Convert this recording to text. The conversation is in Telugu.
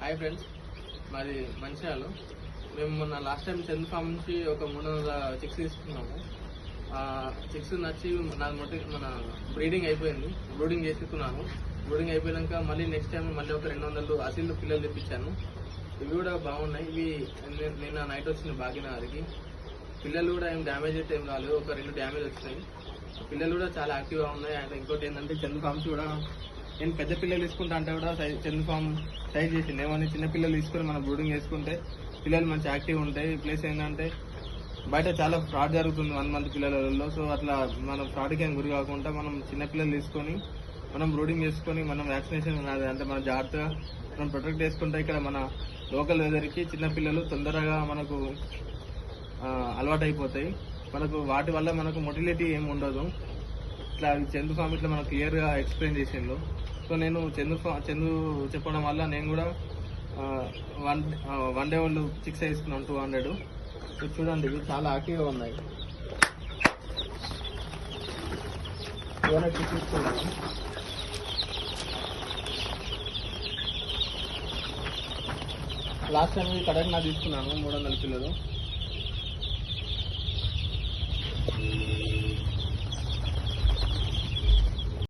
హాయ్ ఫ్రెండ్స్, మాది మంచిర్యాల. మేము మొన్న లాస్ట్ టైం చంద్ ఫామ్ నుంచి ఒక 300 చిక్స్ తీసుకున్నాము. చిక్స్ నచ్చి మన బ్రీడింగ్ అయిపోయింది. బ్రూడింగ్ చేసుకున్నాను. బ్రూడింగ్ అయిపోయాక మళ్ళీ నెక్స్ట్ టైం మళ్ళీ ఒక 200 అసలు పిల్లలు తెప్పించాను. ఇవి కూడా బాగున్నాయి. ఇవి నిన్న నైట్ వచ్చిన భాగ్యనగర్కి. పిల్లలు కూడా ఏం డ్యామేజ్ అయితే ఏం రాలేదు, ఒక 2 డ్యామేజ్ వచ్చినాయి. పిల్లలు కూడా చాలా యాక్టివ్గా ఉన్నాయి. అండ్ ఇంకోటి ఏంటంటే చంద్ ఫామ్స్ కూడా నేను పెద్ద పిల్లలు తీసుకుంటా అంటే కూడా చంద్ ఫామ్ సైజ్ చేసింది. ఏమని చిన్న పిల్లలు తీసుకొని మనం బ్రూడింగ్ చేసుకుంటే పిల్లలు మంచి యాక్టివ్ ఉంటాయి. ప్లస్ ఏంటంటే బయట చాలా ఫ్రాడ్ జరుగుతుంది 1 month పిల్లలలో. సో అట్లా మనం ఫ్రాడ్కి ఏం గురి కాకుండా మనం చిన్న పిల్లలు తీసుకొని మనం బ్రూడింగ్ చేసుకొని మనం వ్యాక్సినేషన్ అంటే మన జాగ్రత్తగా మనం ప్రొటెక్ట్ చేసుకుంటే ఇక్కడ మన లోకల్ వెదర్కి చిన్న పిల్లలు తొందరగా మనకు అలవాటు అయిపోతాయి. మనకు వాటి వల్ల మనకు మొటిలిటీ ఏమి ఉండదు. ఇట్లా చందు ఫామ్ ఇట్లా మనకు క్లియర్గా ఎక్స్ప్లెయిన్ చేసిండు. సో నేను చందు చెప్పడం వల్ల నేను కూడా వన్ డే వాళ్ళు చిక్స్ వేసుకున్నాను 200. చూడండి, ఇవి చాలా యాక్టివ్గా ఉన్నాయి. తీసుకున్నాను. లాస్ట్ టైం కడక్నా తీసుకున్నాను 300 పిల్లలు.